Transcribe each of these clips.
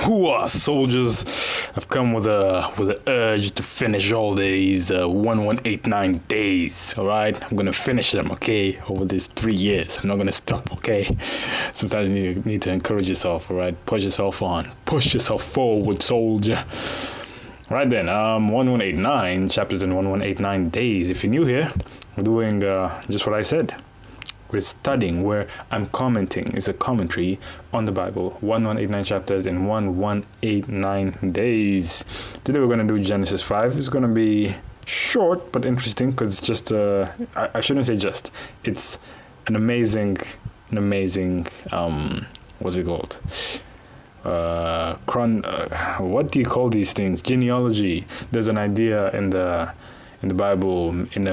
Hooah, soldiers! I've come with a urge to finish all these 1189 days. All right, I'm gonna finish them. Okay, over these 3 years, I'm not gonna stop. Okay, sometimes you need to encourage yourself. All right, push yourself on, push yourself forward, soldier. Right then, 1189 chapters in 1189 days. If you're new here, we're doing just what I said. We're studying where I'm commenting. It's a commentary on the Bible. 1189 chapters in 1189 days. Today we're going to do Genesis 5. It's going to be short but interesting because it's just, I shouldn't say just. It's an amazing, what's it called? What do you call these things? Genealogy. There's an idea in the Bible, in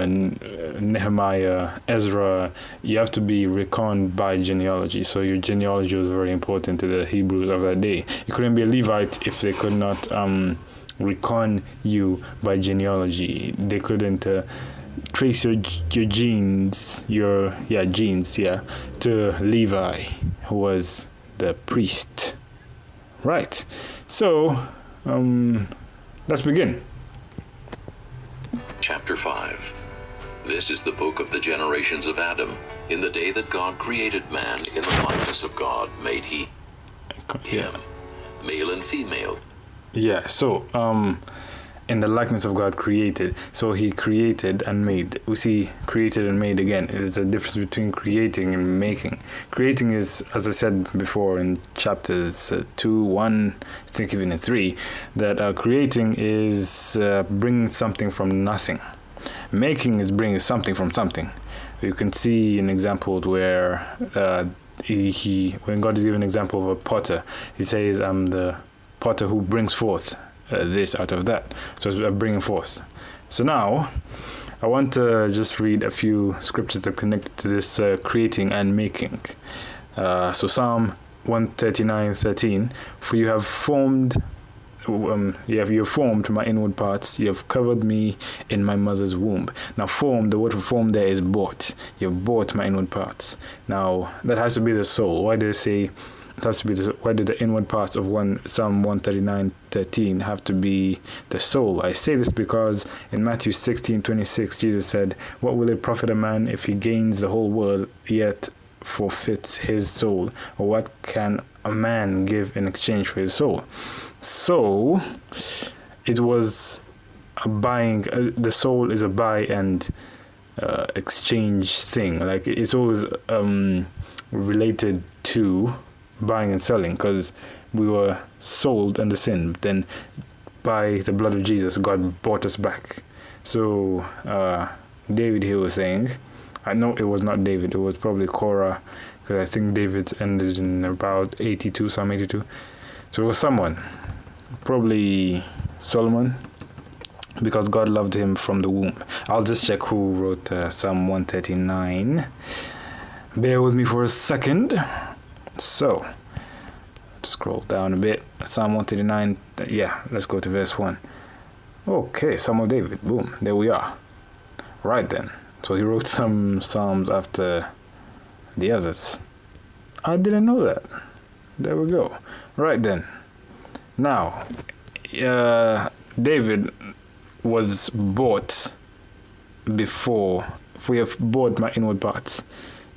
Nehemiah, Ezra, you have to be reckoned by genealogy. So your genealogy was very important to the Hebrews of that day. You couldn't be a Levite if they could not reckon you by genealogy. They couldn't trace your genes, to Levi, who was the priest. Right. So, let's begin. Chapter 5. This is the book of the generations of Adam. In the day that God created man, in the likeness of God made he him, male and female. Yeah, so in the likeness of God created. So he created and made. We see created and made again. There's a difference between creating and making. Creating is, as I said before in chapters 2, 1, I think even in 3, that creating is bringing something from nothing. Making is bringing something from something. You can see an example where when God is giving an example of a potter, he says, I'm the potter who brings forth this out of that. So it's bringing forth. So now I want to just read a few scriptures that connect to this creating and making. So Psalm 139:13, for you have formed my inward parts, you have covered me in my mother's womb. Now form, the word for form there is bought. You have bought my inward parts. Now that has to be the soul. Why do they say it has to be why do the inward parts of Psalm 139:13 have to be the soul? I say this because in Matthew 16:26, Jesus said, what will it profit a man if he gains the whole world yet forfeits his soul? Or what can a man give in exchange for his soul? So it was a buying, the soul is a buy and exchange thing. Like it's always related to buying and selling, because we were sold under sin. Then by the blood of Jesus, God bought us back. So David here was saying, I know it was not David, it was probably Korah, because I think David ended in about 82, Psalm 82. So it was someone, probably Solomon, because God loved him from the womb. I'll just check who wrote Psalm 139. Bear with me for a second. So, scroll down a bit. Psalm 139. Yeah, let's go to verse 1. Okay, Psalm of David. Boom, there we are. Right then. So he wrote some psalms after the others. I didn't know that. There we go. Right then. Now, David was bought before. We have bought my inward parts.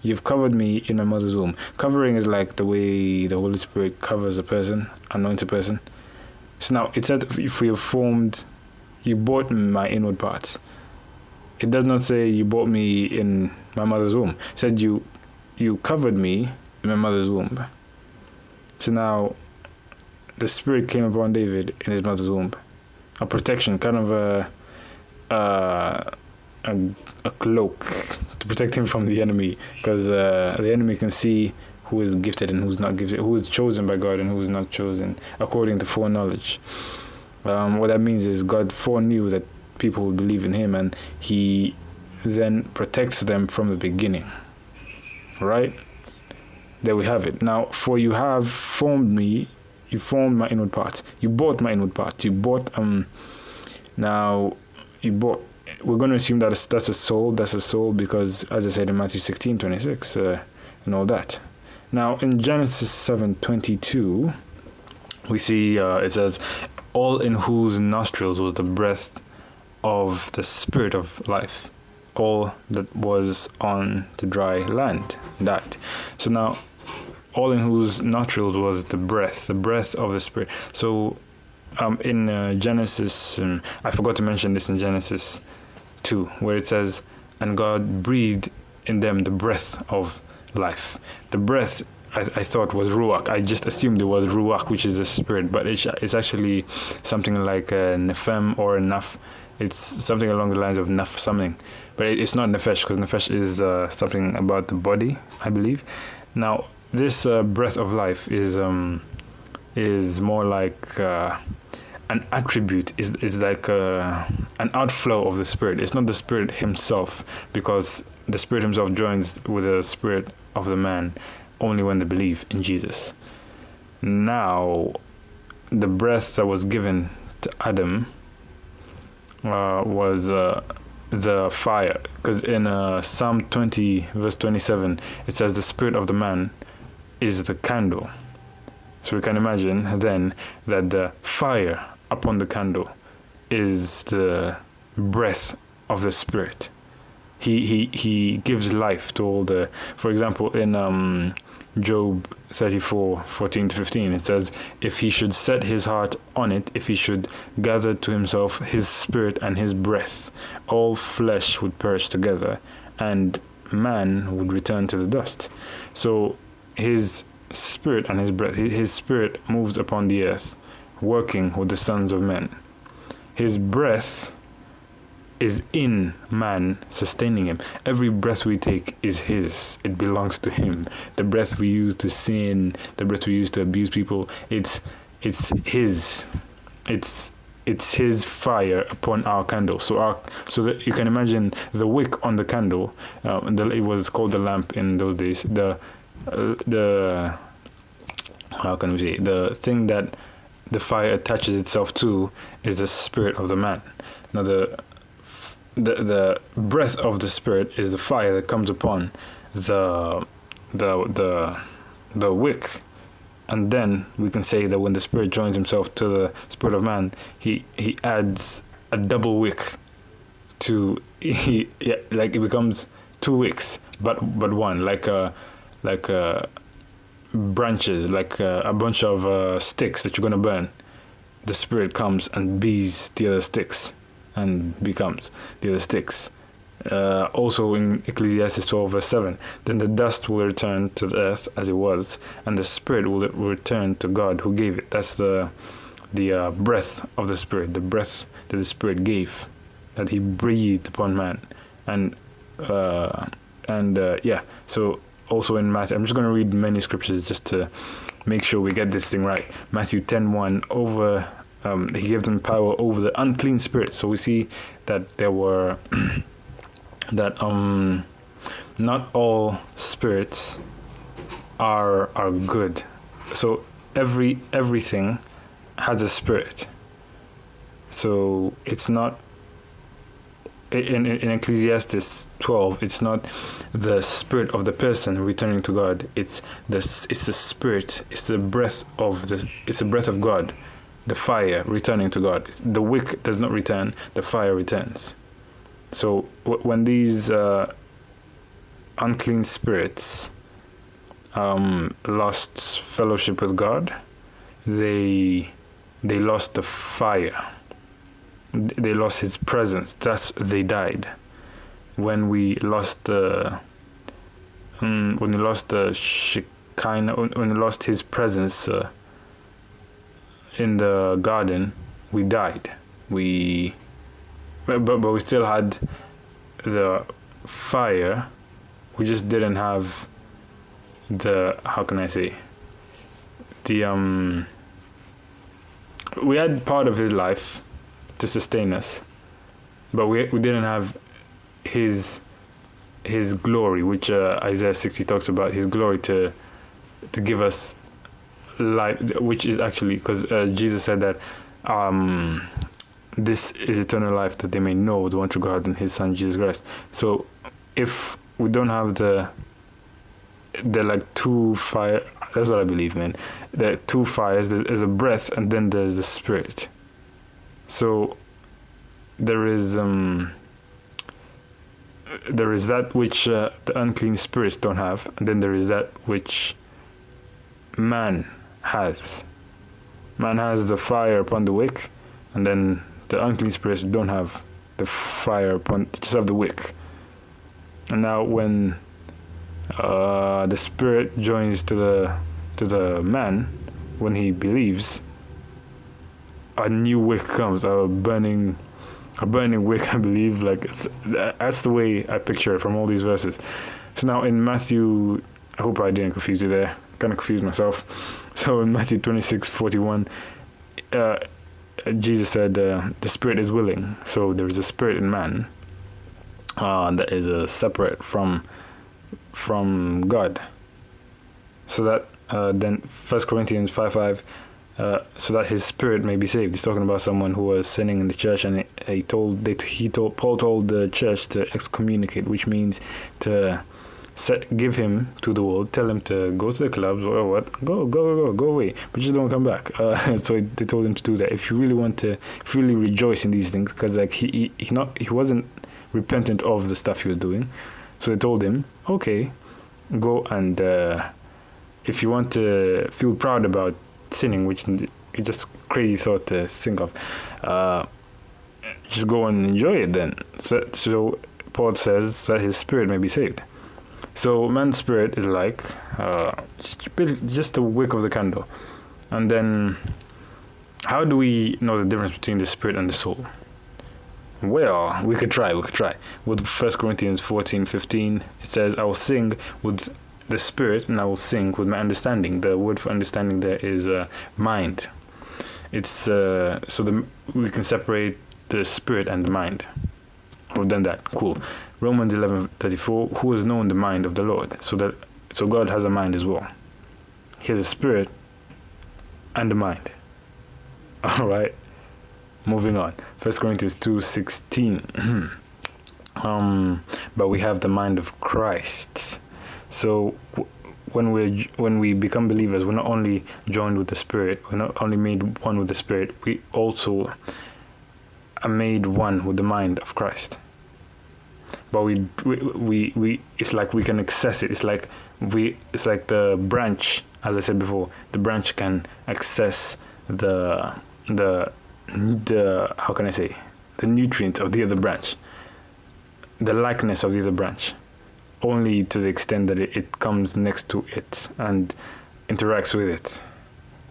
You've covered me in my mother's womb. Covering is like the way the Holy Spirit covers a person, anoints a person. So now, it said, if we have formed, you bought my inward parts. It does not say you bought me in my mother's womb. It said you covered me in my mother's womb. So now, the Spirit came upon David in his mother's womb. A protection, kind of a cloak to protect him from the enemy, because the enemy can see who is gifted and who's not gifted, who is chosen by God and who is not chosen according to foreknowledge. What that means is God foreknew that people would believe in him, and he then protects them from the beginning. Right? There we have it. Now, for you have formed me, you formed my inward parts. You bought my inward parts. You bought, we're going to assume that that's a soul. That's a soul because, as I said in Matthew 16:26, and all that. Now, in Genesis 7:22, we see it says, all in whose nostrils was the breath of the spirit of life. All that was on the dry land died. So now, all in whose nostrils was the breath of the spirit. So in Genesis, I forgot to mention this in Genesis 2, where it says, and God breathed in them the breath of life. The breath, I thought, was ruach. I just assumed it was ruach, which is the spirit, but it's actually something like a nephem or a naf. It's something along the lines of naf something, but it's not nefesh, because nefesh is something about the body, I believe. Now, this breath of life is more like an attribute, is like an outflow of the spirit. It's not the spirit himself, because the spirit himself joins with the spirit of the man only when they believe in Jesus. Now, the breath that was given to Adam was the fire, because in Psalm 20 verse 27 it says the spirit of the man is the candle. So we can imagine then that the fire upon the candle is the breath of the spirit. He gives life to all the, for example, in Job 34:14-15, it says, if he should set his heart on it, if he should gather to himself his spirit and his breath, all flesh would perish together, and man would return to the dust. So his spirit and his breath, his spirit moves upon the earth, working with the sons of men. His breath is in man, sustaining him. Every breath we take is his. It belongs to him. The breath we use to sin, the breath we use to abuse people, it's his. It's his fire upon our candle. So that you can imagine the wick on the candle. It was called the lamp in those days. The how can we say, the thing that the fire attaches itself to is the spirit of the man. Now the breath of the spirit is the fire that comes upon the wick, and then we can say that when the spirit joins himself to the spirit of man, he adds a double wick to like it becomes two wicks, but one, like branches, like a bunch of sticks that you're gonna burn. The spirit comes and bees the other sticks and becomes the other sticks. Also in Ecclesiastes 12 verse 7, then the dust will return to the earth as it was, and the spirit will return to God who gave it. That's the breath of the spirit, the breath that the spirit gave, that he breathed upon man. And so also in Matthew, I'm just going to read many scriptures just to make sure we get this thing right. Matthew 10:1, over he gave them power over the unclean spirits. So we see that there were that not all spirits are good. So everything has a spirit. So it's not in Ecclesiastes 12, it's not the spirit of the person returning to God. It's the spirit. It's the breath of God, the fire returning to God. The wick does not return. The fire returns. So when these unclean spirits lost fellowship with God, they lost the fire. They lost his presence. Thus they died. When we lost the Shekinah, when we lost his presence in the garden, we died. But we still had the fire. We just didn't have the, how can I say, the we had part of his life to sustain us, but we didn't have his glory, which Isaiah 60 talks about, his glory to give us life, which is actually, because Jesus said that this is eternal life, that they may know the one true God and his son Jesus Christ. So if we don't have the like two fire, That's what I believe, man. There are two fires. There's a breath, and then there's the spirit. So there is that which the unclean spirits don't have, and then there is that which man has. Man has the fire upon the wick, and then the unclean spirits don't have the fire upon, just have the wick. And now when the spirit joins to the man, when he believes, a new wick comes, a burning wick, I believe. Like that's the way I picture it from all these verses. So now in Matthew, I hope I didn't confuse you there. Kind of confused myself. So in Matthew 26:41, Jesus said, "The spirit is willing." So there is a spirit in man that is separate from God. So that then 1 Corinthians 5:5. So that his spirit may be saved. He's talking about someone who was sinning in the church, and Paul told the church to excommunicate, which means to give him to the world, tell him to go to the clubs or what, go away, but just don't come back. So they told him to do that if you really want to, if you really rejoice in these things, because like he wasn't repentant of the stuff he was doing. So they told him, okay, go and if you want to feel proud about sinning, which is just crazy thought to think of, just go and enjoy it then. So Paul says that his spirit may be saved. So man's spirit is like just a wick of the candle. And then how do we know the difference between the spirit and the soul? Well, we could try. With 1 Corinthians 14:15, it says, I will sing with the spirit and I will sing with my understanding. The word for understanding there is mind. It's we can separate the spirit and the mind. We've done that. Cool. Romans 11:34, who has known the mind of the Lord? So God has a mind as well. He has a spirit and a mind. All right. Moving on. 1 Corinthians 2:16. But we have the mind of Christ. So when we become believers, we're not only joined with the Spirit, we're not only made one with the Spirit, we also are made one with the mind of Christ. But we it's like we can access it. It's like the branch, as I said before, the branch can access the how can I say, the nutrients of the other branch, the likeness of the other branch, only to the extent that it comes next to it and interacts with it.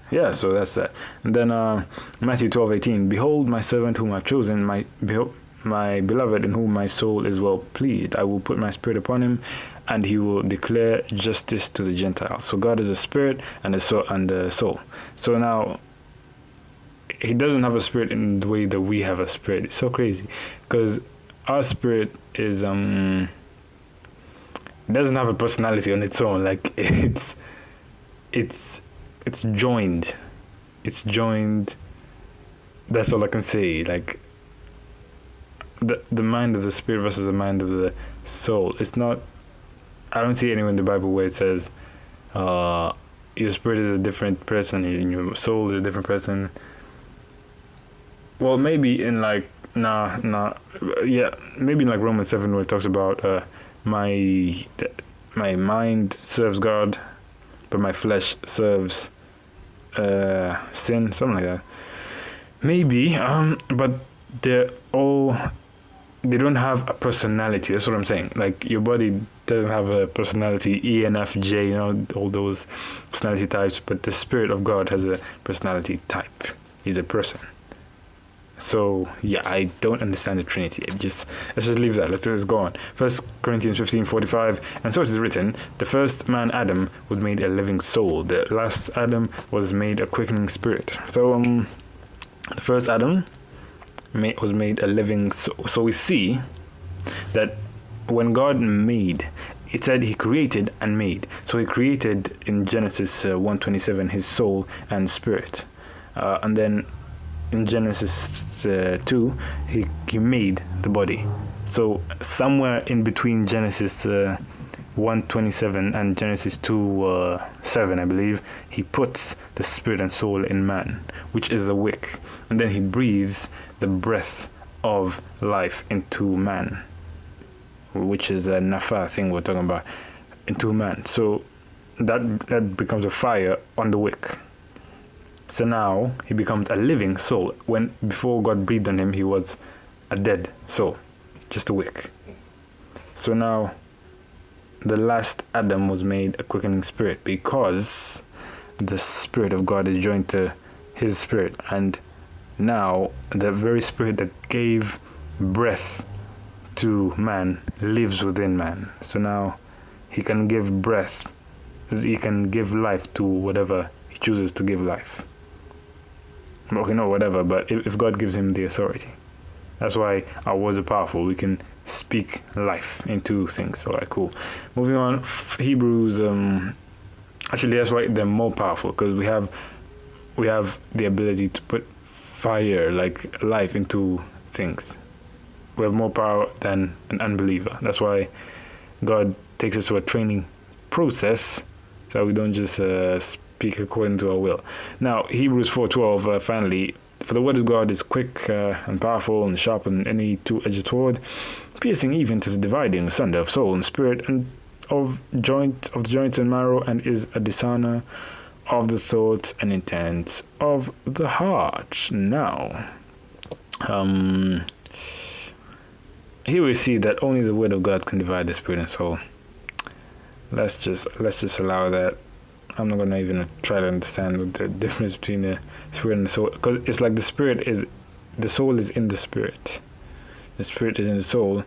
Yeah, so that's that. And then Matthew 12:18, behold my servant whom I've chosen, my beloved in whom my soul is well pleased. I will put my spirit upon him, and he will declare justice to the Gentiles. So God is a spirit and a soul. So now, he doesn't have a spirit in the way that we have a spirit. It's so crazy, because our spirit is it doesn't have a personality on its own. Like it's joined. It's joined. That's all I can say. Like the mind of the spirit versus the mind of the soul. It's not. I don't see anywhere in the Bible where it says your spirit is a different person and your soul is a different person. Well, maybe in like maybe in like Romans 7 where it talks about my mind serves God, but my flesh serves sin, something like that. Maybe, but they don't have a personality. That's what I'm saying. Like your body doesn't have a personality, ENFJ, you know, all those personality types, but the Spirit of God has a personality type. He's a person. So yeah, I don't understand the Trinity. Let's just leave that. Let's go on. 1 Corinthians 15:45, and so it is written: the first man Adam was made a living soul. The last Adam was made a quickening spirit. So the first Adam was made a living soul. So we see that when God made, it said he created and made. So he created in Genesis 1:27 his soul and spirit, and then in Genesis 2, he made the body. So somewhere in between Genesis 1:27 and Genesis 2:7, I believe, he puts the spirit and soul in man, which is a wick, and then he breathes the breath of life into man, which is a nafa thing we're talking about, into man. So that becomes a fire on the wick. So now he becomes a living soul. When before God breathed on him, he was a dead soul, just a wick. So now the last Adam was made a quickening spirit, because the Spirit of God is joined to his spirit, and now the very spirit that gave breath to man lives within man. So now he can give breath, he can give life to whatever he chooses to give life. Okay, not whatever, but if God gives him the authority. That's why our words are powerful. We can speak life into things. All right, cool. Moving on, Hebrews. Actually, that's why they're more powerful, because we have the ability to put fire, like life, into things. We have more power than an unbeliever. That's why God takes us to a training process, so we don't just speak according to our will. Now, Hebrews 4:12. Finally. For the word of God is quick and powerful and sharper than any two-edged sword, piercing even to the dividing asunder of soul and spirit, and of the joints and marrow, and is a discerner of the thoughts and intents of the heart. Now, here we see that only the word of God can divide the spirit and soul. Let's just allow that. I'm not gonna even try to understand the difference between the spirit and the soul, because it's like the soul is in the spirit, the spirit is in the soul,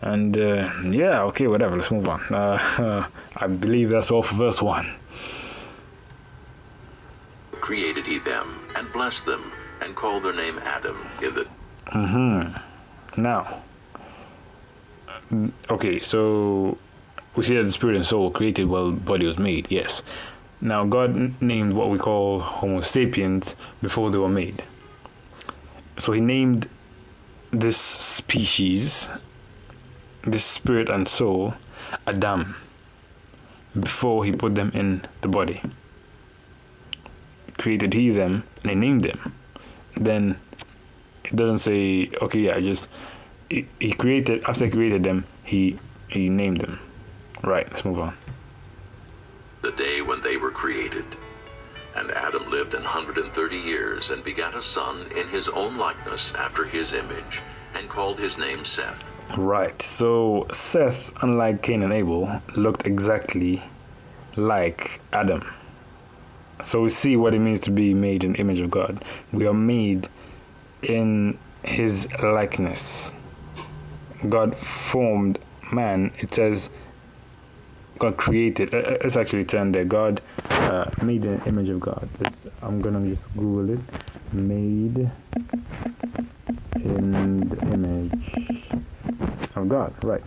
and okay, whatever. Let's move on. I believe that's all for verse 1. Created he them, and blessed them, and called their name Adam in the... Now, okay, so we see that the spirit and soul created while the body was made, yes. Now, God named what we call Homo sapiens before they were made. So he named this species, this spirit and soul, Adam, before he put them in the body. Created he them, and he named them. Then it doesn't say, okay, yeah, he created, after he created them, he named them. Right, let's move on. The day when they were created. And Adam lived 130 years, and begat a son in his own likeness after his image, and called his name Seth. Right, so Seth, unlike Cain and Abel, looked exactly like Adam. So we see what it means to be made in the image of God. We are made in his likeness. God formed man. It says God created. Let's actually turn there. God made in the image of God. I'm gonna just Google it. Made in the image of God. Right.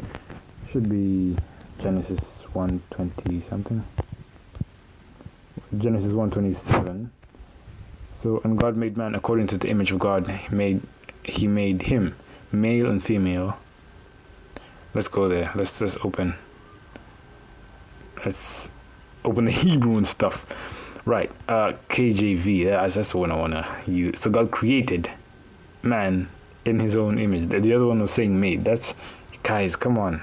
Should be Genesis 1:20 something. Genesis 1:27. So, and God made man according to the image of God. He made him, male and female. Let's go there. Let's just open. Let's open the Hebrew and stuff. Right. KJV. That's the one I wanna use. So God created man in his own image. The other one was saying made. That's, guys, come on.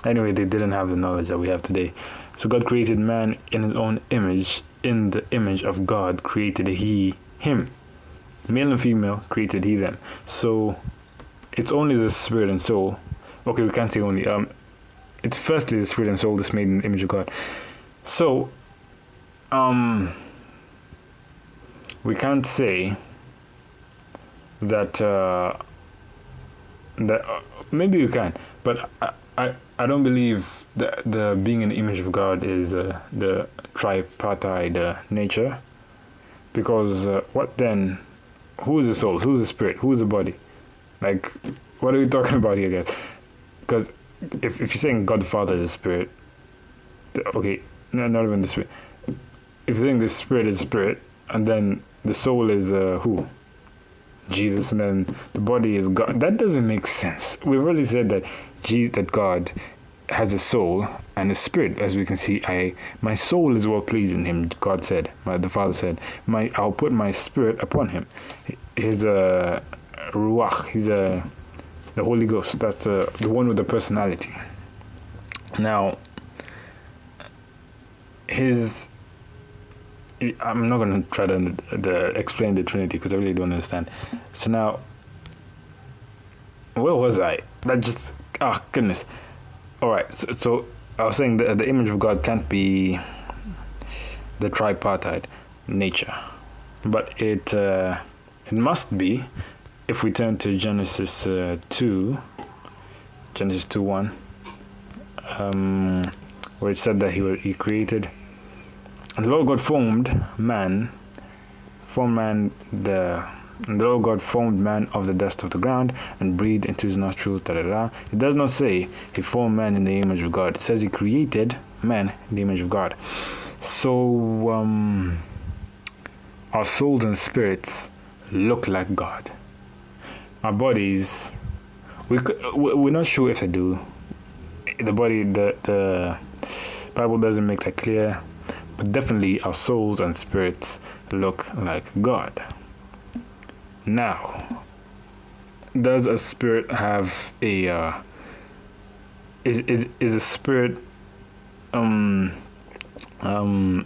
Anyway, they didn't have the knowledge that we have today. So God created man in his own image. In the image of God created he him. Male and female created he them. So it's only the spirit and soul. Okay, we can't say only. It's firstly the spirit and soul that's made in the image of God. So we can't say that maybe you can, but I don't believe that the being in the image of God is the tripartite nature, because what then? Who is the soul? Who's the spirit? Who's the body? Like, what are we talking about here, guys? Because if you're saying God the Father is a spirit, okay, no, not even the spirit. If you're saying the spirit is spirit, and then the soul is who? Jesus, and then the body is God. That doesn't make sense. We've already said that God has a soul and a spirit, as we can see. My soul is well pleased in him, God said. The Father said, I'll put my spirit upon him. He's a ruach. He's the Holy Ghost. That's the one with the personality. Now, I'm not going to try to explain the Trinity because I really don't understand. So now, where was I? Goodness. All right, so I was saying that the image of God can't be the tripartite nature, but it must be if we turn to Genesis 2:1, where it said that he created, and the Lord God formed man. The Lord God formed man of the dust of the ground and breathed into his nostrils. It does not say he formed man in the image of God. It says he created man in the image of God. So our souls and spirits look like God. Our bodies, we're not sure if they do. The body, the Bible doesn't make that clear, but definitely our souls and spirits look like God. Now, does a spirit have a is a spirit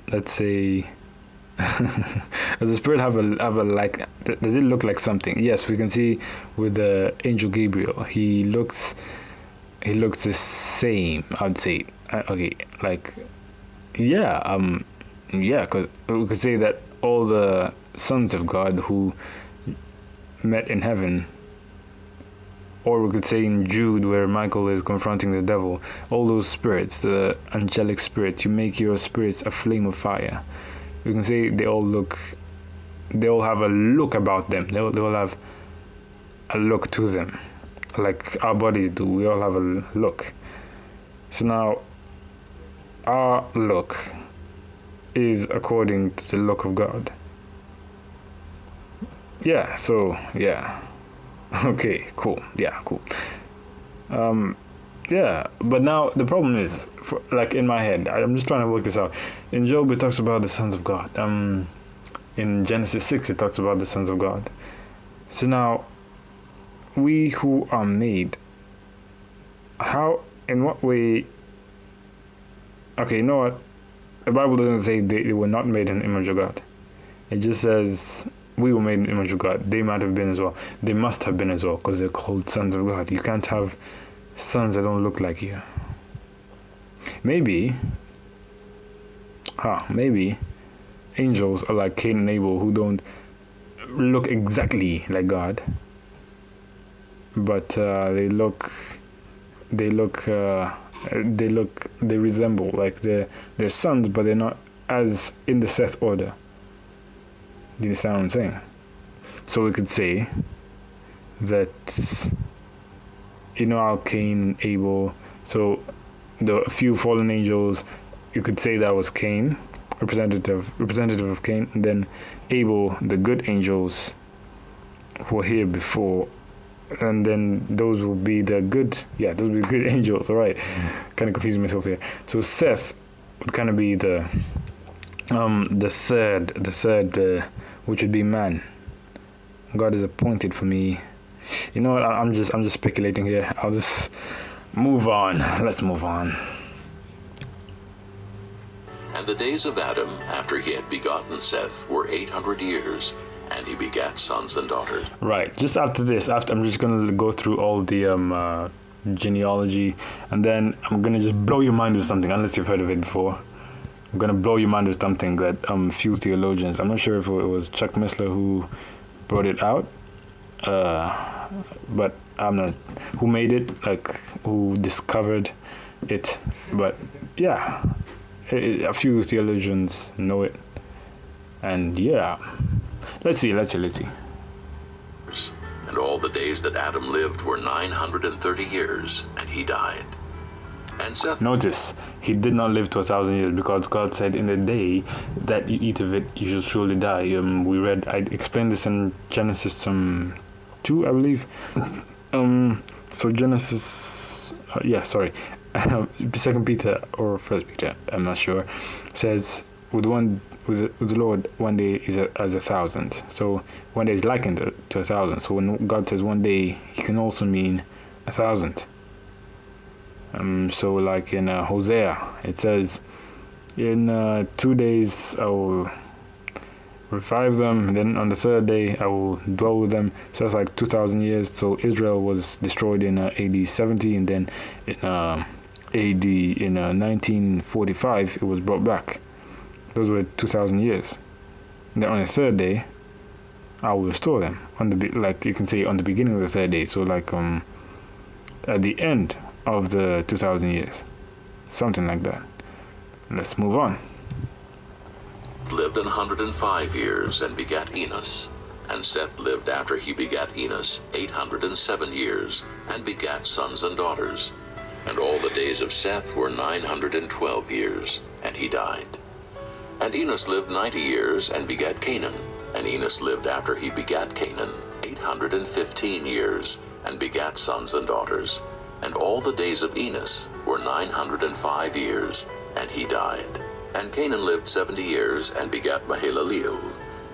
let's say does the spirit have a like, does it look like something? Yes, we can see with the angel Gabriel, he looks the same, I'd say. Okay, like because we could say that all the sons of God who met in heaven, or we could say in Jude where Michael is confronting the devil, all those spirits, the angelic spirits, you make your spirits a flame of fire. We can say they all have a look about them. They all have a look to them, like our bodies do. We all have a look. So now, our look is according to the look of God. Yeah, so, yeah. Okay, cool. Yeah, cool. Yeah, but now the problem is, like in my head, I'm just trying to work this out. In Job, it talks about the sons of God. In Genesis 6, it talks about the sons of God. So now, we who are made, in what way? Okay, you know what? The Bible doesn't say they were not made in the image of God. It just says we were made in the image of God. They might have been as well. They must have been as well, because they're called sons of God. You can't have sons that don't look like you. Maybe angels are like Cain and Abel, who don't look exactly like God, but they resemble, like they're sons, but they're not as in the Seth order. Do you understand what I'm saying? So we could say that, how Cain and Abel, so the few fallen angels, you could say that was Cain, representative of Cain, and then Abel, the good angels who were here before, and then those will be the good angels. All right, kind of confusing myself here. So Seth would kind of be the third, which would be man. God is appointed for me. You know what? I'm just speculating here. I'll just move on. Let's move on. And the days of Adam, after he had begotten Seth, were 800 years, and he begat sons and daughters. Right. Just after this, I'm just gonna go through all the genealogy, and then I'm gonna just blow your mind with something, unless you've heard of it before. I'm gonna blow your mind with something that few theologians, I'm not sure if it was Chuck Missler who brought it out, but I'm not who made it, like who discovered it. But yeah, a few theologians know it, and yeah, let's see. And all the days that Adam lived were 930 years, and he died. And Seth. Notice, he did not live to 1,000 years, because God said, in the day that you eat of it, you shall surely die. I explained this in Genesis 2, I believe. So Genesis, Second Peter or First Peter, I'm not sure, says with the Lord 1 day is as 1,000. So 1 day is likened to 1,000. So when God says 1 day, He can also mean 1,000. So like in Hosea, it says, in 2 days I will revive them, and then on the third day I will dwell with them. So that's like 2,000 years. So Israel was destroyed in AD 70, and then in AD in 1945 it was brought back. Those were 2,000 years. And then on the third day I will restore them, on the like you can say on the beginning of the third day. So like at the end of the 2,000 years, something like that. Let's move on. Lived 105 years and begat Enos. And Seth lived after he begat Enos 807 years and begat sons and daughters. And all the days of Seth were 912 years, and he died. And Enos lived 90 years and begat Canaan. And Enos lived after he begat Canaan 815 years and begat sons and daughters. And all the days of Enos were 905 years, and he died. And Canaan lived 70 years and begat Mahalaleel.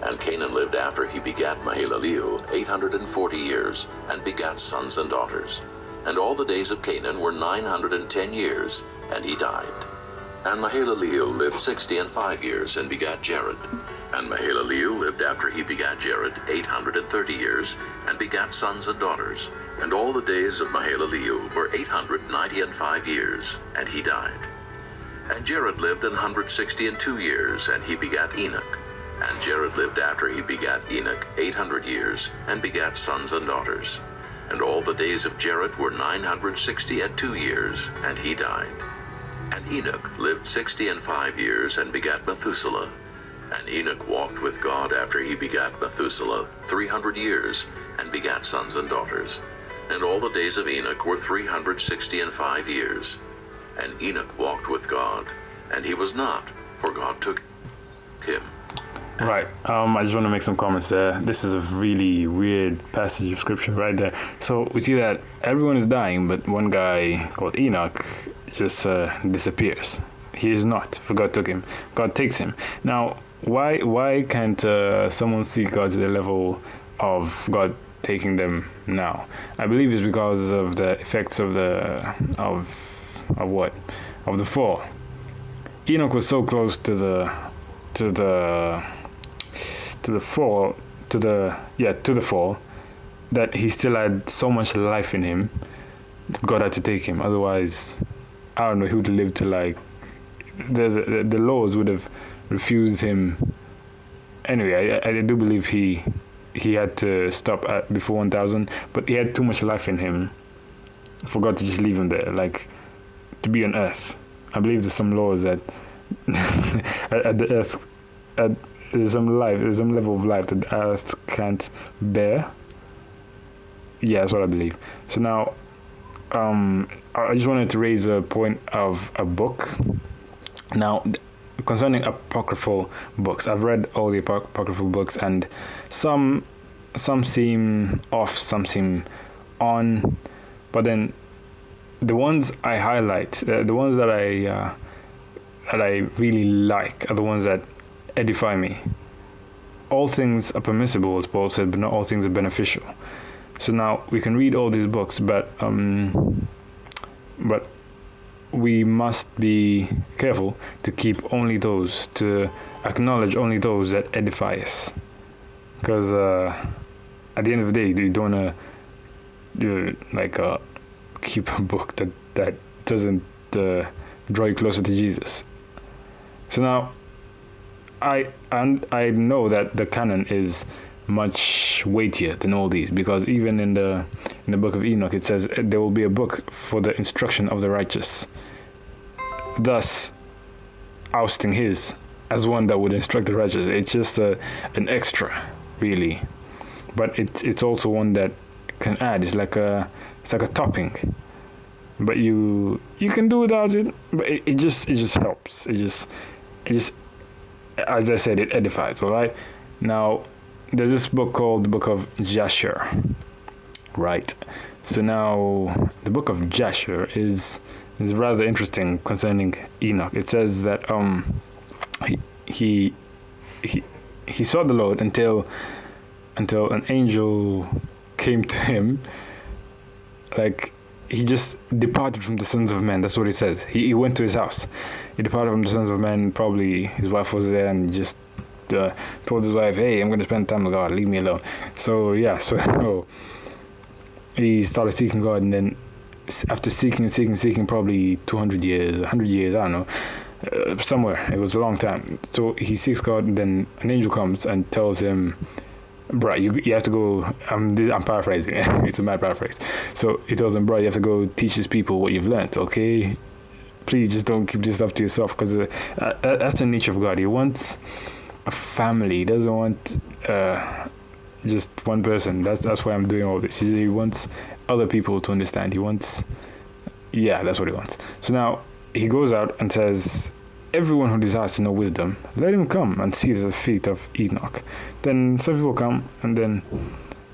And Canaan lived after he begat Mahalaleel 840 years and begat sons and daughters. And all the days of Canaan were 910 years, and he died. And Mahalaleel lived 65 years and begat Jared. And Mahalaleel lived after he begat Jared 830 years and begat sons and daughters. And all the days of Mahalaleel were 895 years, and he died. And Jared lived 162 years, and he begat Enoch. And Jared lived after he begat Enoch 800 years, and begat sons and daughters. And all the days of Jared were 962 years, and he died. And Enoch lived 65 years, and begat Methuselah. And Enoch walked with God after he begat Methuselah 300 years, and begat sons and daughters. And all the days of Enoch were 365 years. And Enoch walked with God, and he was not, for God took him. Right. I just want to make some comments there. This is a really weird passage of scripture right there. So we see that everyone is dying, but one guy called Enoch just disappears. He is not, for God took him. God takes him. Now, why can't someone see God to the level of God taking them now? I believe it's because of the effects of the fall. Enoch was so close to the fall that he still had so much life in him that God had to take him. Otherwise, I don't know, he would have lived to like the laws would have refused him. Anyway, I do believe he had to stop at before 1,000, but he had too much life in him for God to just leave him there, like to be on earth. I believe there's some laws that at the earth, there's some level of life that the earth can't bear. Yeah, that's what I believe. So now, I just wanted to raise a point of a book. Now, concerning apocryphal books, I've read all the apocryphal books, and some seem off, some seem on, but then the ones I highlight, the ones that I really like, are the ones that edify me. All things are permissible, as Paul said, but not all things are beneficial. So now we can read all these books, but we must be careful to keep only those, to acknowledge only those that edify us. Because at the end of the day, you don't want to keep a book that doesn't draw you closer to Jesus. So now, I know that the canon is much weightier than all these, because even in the book of Enoch it says there will be a book for the instruction of the righteous, thus ousting his as one that would instruct the righteous. It's just an extra, really, but it's also one that can add. It's like a topping, but you can do without it, but it just helps. It just as I said, it edifies. All right. Now, there's this book called the Book of Jasher, right? So now, the Book of Jasher is is rather interesting concerning Enoch. It says that he saw the Lord until an angel came to him. Like, he just departed from the sons of men. That's what he says. He went to his house. He departed from the sons of men. Probably his wife was there, and he just told his wife, "Hey, I'm going to spend time with God. Leave me alone." So yeah, so he started seeking God, and then after seeking, probably 200 years, 100 years, I don't know, somewhere. It was a long time. So he seeks God, and then an angel comes and tells him, "Bro, you have to go." I'm paraphrasing. It's a mad paraphrase. So he tells him, "Bro, you have to go teach these people what you've learned. Okay, please just don't keep this stuff to yourself." Because that's the nature of God. He wants a family. He doesn't want just one person. That's why I'm doing all this. He wants other people to understand. He wants, yeah, that's what he wants. So now he goes out and says, "Everyone who desires to know wisdom, let him come and sit at the feet of Enoch." Then some people come, and then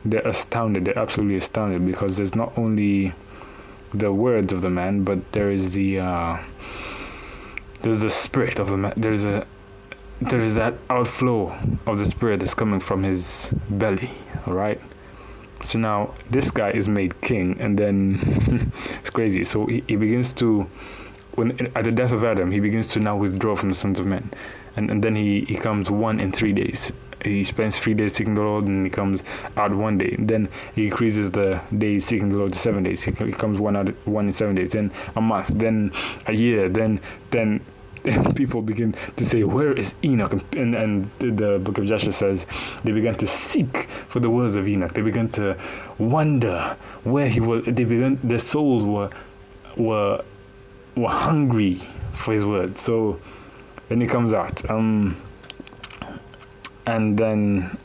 they're astounded. They're absolutely astounded, because there's not only the words of the man, but there is there's the spirit of the man. There is that outflow of the spirit that's coming from his belly. All right. So now this guy is made king, and then it's crazy. So he begins to, at the death of Adam, he begins to now withdraw from the sons of men, and then he comes 1 in 3 days. He spends 3 days seeking the Lord, and he comes out 1 day. Then he increases the days seeking the Lord to 7 days. He comes 1 in 7 days. Then a month. Then a year. Then people begin to say, "Where is Enoch?" And the book of Joshua says they began to seek for the words of Enoch. They began to wonder where he was. Their souls were hungry for his words. So then he comes out. And then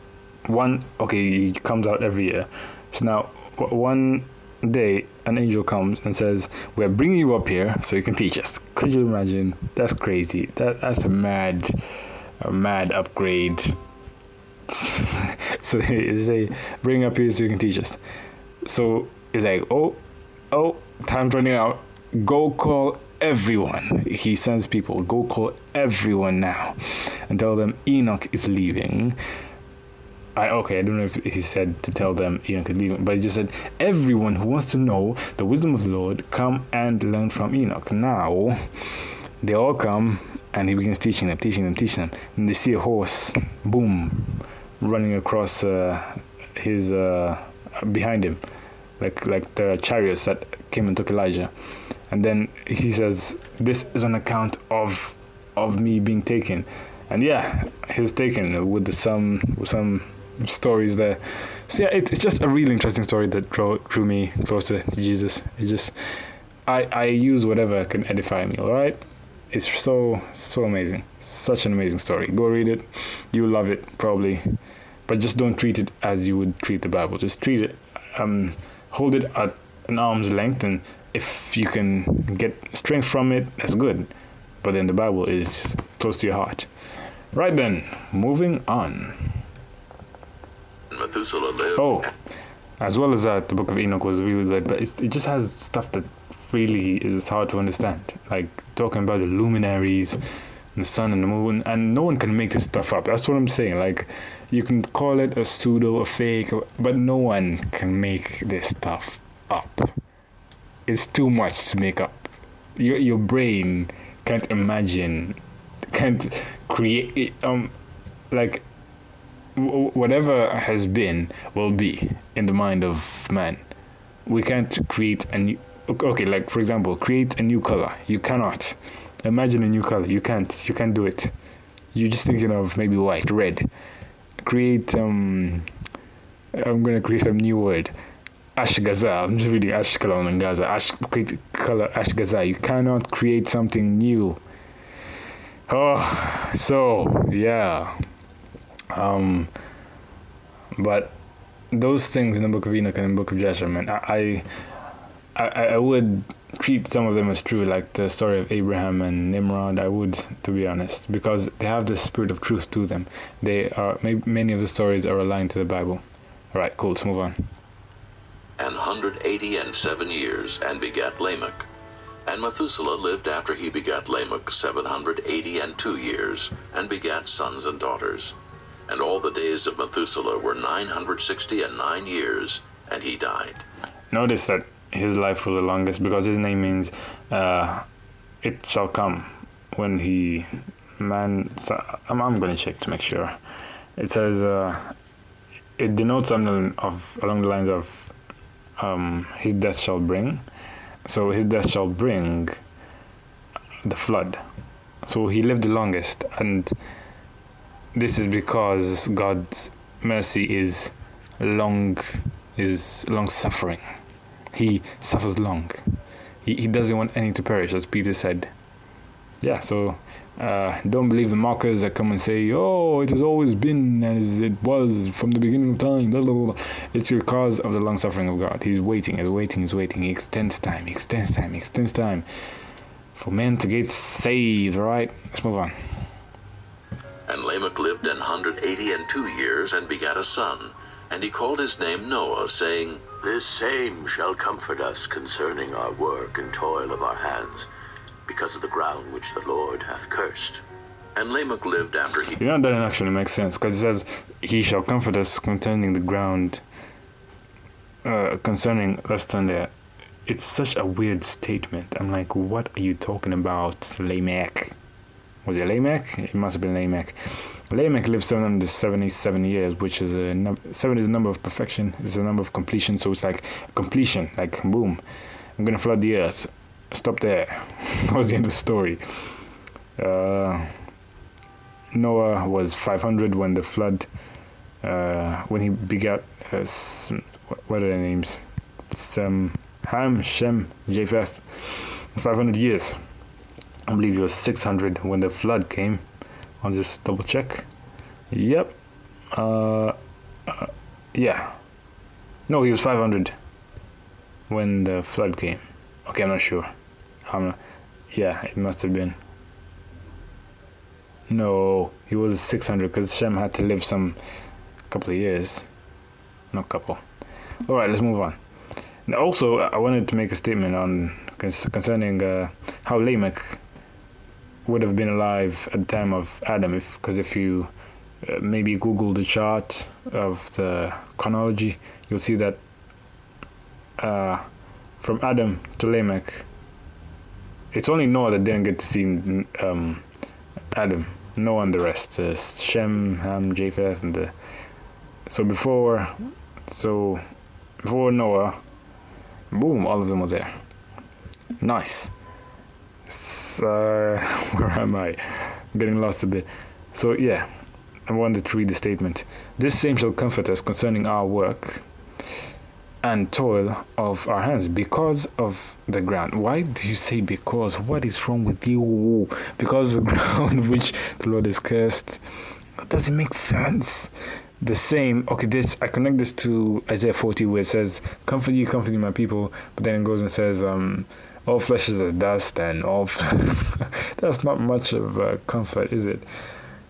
he comes out every year. So now one day an angel comes and says, "We're bringing you up here so you can teach us." Could you imagine? That's crazy. That's a mad upgrade. So they say, "Bring up here so you can teach us." So it's like, oh, time's running out. Go call everyone. He sends people, "Go call everyone now and tell them Enoch is leaving." I don't know if he said to tell them Enoch is leaving, but he just said, "Everyone who wants to know the wisdom of the Lord, come and learn from Enoch." Now they all come, and he begins teaching them. And they see a horse, boom, running across his behind him, like the chariots that came and took Elijah. And then he says, "This is on account of me being taken." And yeah, he's taken with some stories there. So yeah, it's just a really interesting story that drew me closer to Jesus. It just, I use whatever can edify me. All right, it's so amazing, such an amazing story. Go read it, you'll love it probably, but just don't treat it as you would treat the Bible. Just treat it, hold it at an arm's length, and if you can get strength from it, that's good. But then the Bible is close to your heart. Right then, moving on. Methuselah lived. Oh, as well as that, the Book of Enoch was really good, but it just has stuff that really is hard to understand. Like talking about the luminaries, the sun and the moon, and no one can make this stuff up. That's what I'm saying. Like, you can call it a pseudo, a fake, but no one can make this stuff up. It's too much to make up. Your brain can't imagine, can't create it. Whatever has been will be in the mind of man. We can't create a new. Okay, like for example, create a new color. You cannot imagine a new color. You can't do it. You're just thinking of maybe white, red. Create. I'm gonna create some new word. Ashgaza. I'm just reading Ashkelon and Gaza. Create color Ashgaza. You cannot create something new. Oh, so yeah. But those things in the Book of Enoch and the Book of Joshua, man, I would treat some of them as true, like the story of Abraham and Nimrod. I would, to be honest, because they have the spirit of truth to them. Many of the stories are aligned to the Bible. All right, cool. Let's move on. 187 years, and begat Lamech. And Methuselah lived after he begat Lamech 782 years, and begat sons and daughters. And all the days of Methuselah were 969 years, and he died. Notice that his life was the longest because his name means it shall come when he so I'm going to check to make sure. It says it denotes something along the lines of his death shall bring. So his death shall bring the flood. So he lived the longest, and this is because God's mercy is long suffering. He suffers long. He doesn't want any to perish, as Peter said. Yeah, so don't believe the mockers that come and say, oh, it has always been as it was from the beginning of time. Blah, blah, blah. It's because of the long suffering of God. He's waiting. He extends time for men to get saved. All right, let's move on. And Lamech lived 182 years, and begat a son. And he called his name Noah, saying, This same shall comfort us concerning our work and toil of our hands, because of the ground which the Lord hath cursed. And Lamech lived after he... You know, that actually makes sense, because it says, he shall comfort us concerning the ground, let's turn there. It's such a weird statement. I'm like, what are you talking about, Lamech? Was it Lamech? It must have been Lamech. Lamech lived 777 years, which is 7 is a number of perfection. It's a number of completion, so it's like completion, like boom. I'm going to flood the earth. Stop there. That was the end of the story. Noah was 500 when the flood, when he begat, what are their names? Ham, Shem, Japheth. 500 years. I believe he was 600 when the flood came. I'll just double check. Yep. Yeah. No, he was 500 when the flood came. Okay, I'm not sure. Yeah, it must have been. No, he was 600 because Shem had to live some couple of years. Not couple. All right, let's move on. Now, also, I wanted to make a statement on concerning how Lamech would have been alive at the time of Adam, because if you maybe Google the chart of the chronology, you'll see that from Adam to Lamech, it's only Noah that didn't get to see Adam. Noah and the rest, Shem, Ham, Japheth, and so before Noah, boom, all of them were there. Nice. Where am I? I'm getting lost a bit. So yeah, I wanted to read the statement. This same shall comfort us concerning our work and toil of our hands, because of the ground. Why do you say because? What is wrong with you? Because of the ground which the Lord has cursed. That doesn't make sense. The same, okay, I connect this to Isaiah 40 where it says, comfort ye, my people, but then it goes and says, all flesh is as dust, and all that's not much of comfort, is it?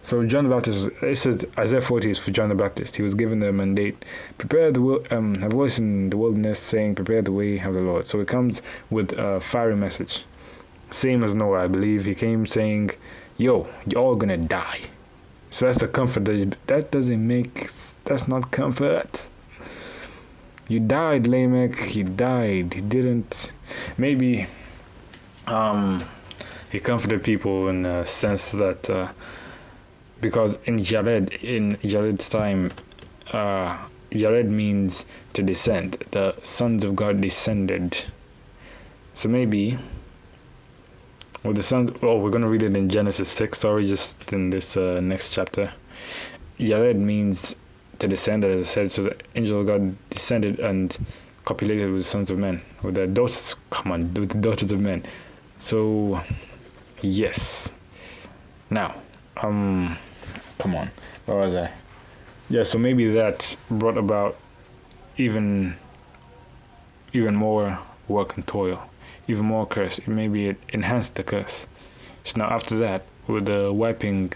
So John the Baptist, it says Isaiah 40 is for John the Baptist. He was given the mandate, prepare the a voice in the wilderness saying, prepare the way of the Lord. So it comes with a fiery message. Same as Noah, I believe. He came saying, yo, you're all gonna die. So that's the comfort. That's not comfort. You died, Lamech. He died. He didn't. Maybe he comforted people in a sense that because in Jared's time, Jared means to descend. The sons of God descended. So maybe with the sons, we're going to read it in Genesis 6, sorry, just in this next chapter. Jared means to descend, as I said, so the angel of God descended and copulated with the sons of men, with the daughters, with the daughters of men. So, yes. Now, come on, where was I? Yeah, so maybe that brought about even more work and toil, even more curse. Maybe it enhanced the curse. So now after that, with the wiping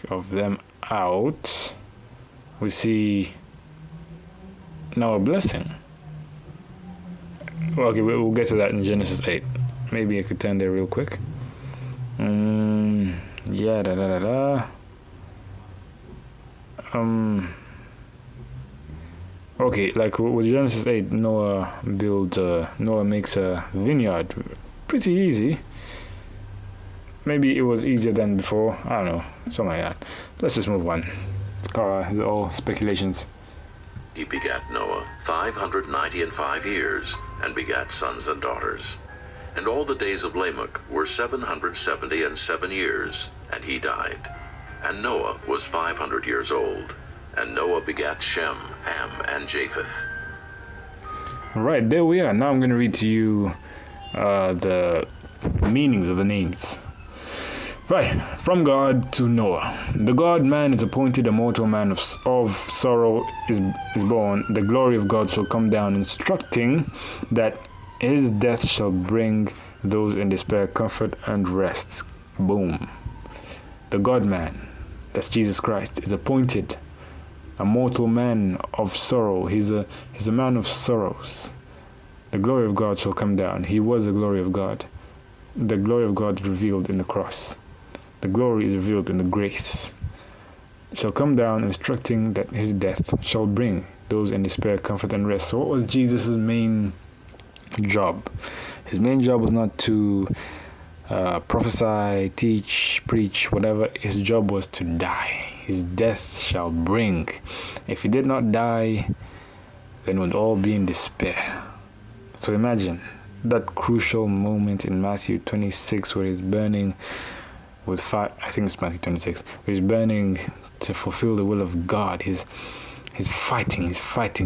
of them out, we see now a blessing. Okay, we'll get to that in Genesis 8. Maybe I could turn there real quick. Yeah, Okay, like with Genesis 8, Noah makes a vineyard. Pretty easy. Maybe it was easier than before. I don't know, something like that. Let's just move on. It's all speculations. He begat Noah 595 years, and begat sons and daughters. And all the days of Lamech were 777 years, and he died. And Noah was 500 years old. And Noah begat Shem, Ham, and Japheth. Right, there we are. Now I'm going to read to you the meanings of the names. Right, from God to Noah. The God-man is appointed, a mortal man of sorrow is born. The glory of God shall come down, instructing that his death shall bring those in despair comfort and rest. Boom. The God-man, that's Jesus Christ, is appointed, a mortal man of sorrow. He's a man of sorrows. The glory of God shall come down. He was the glory of God. The glory of God is revealed in the cross. The glory is revealed in the grace. It shall come down, instructing that his death shall bring those in despair comfort and rest. So what was Jesus' main job? His main job was not to prophesy, teach, preach, whatever. His job was to die. His death shall bring. If he did not die, then we'd all be in despair. So imagine that crucial moment in Matthew 26 where he's burning with fire. I think it's Matthew 26. Where he's burning to fulfill the will of God. He's fighting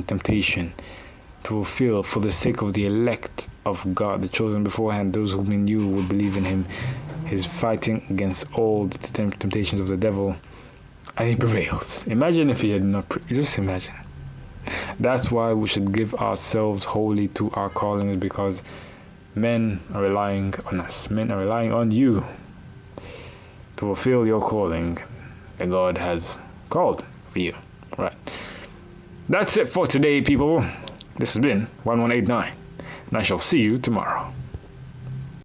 temptation to fulfill for the sake of the elect of God, the chosen beforehand, those whom he knew would believe in him. He's fighting against all the temptations of the devil, and he prevails. Imagine if he had not. Just imagine. That's why we should give ourselves wholly to our callings, because men are relying on us. Men are relying on you to fulfill your calling that God has called for you. Right. That's it for today, people. This has been 1189, and I shall see you tomorrow.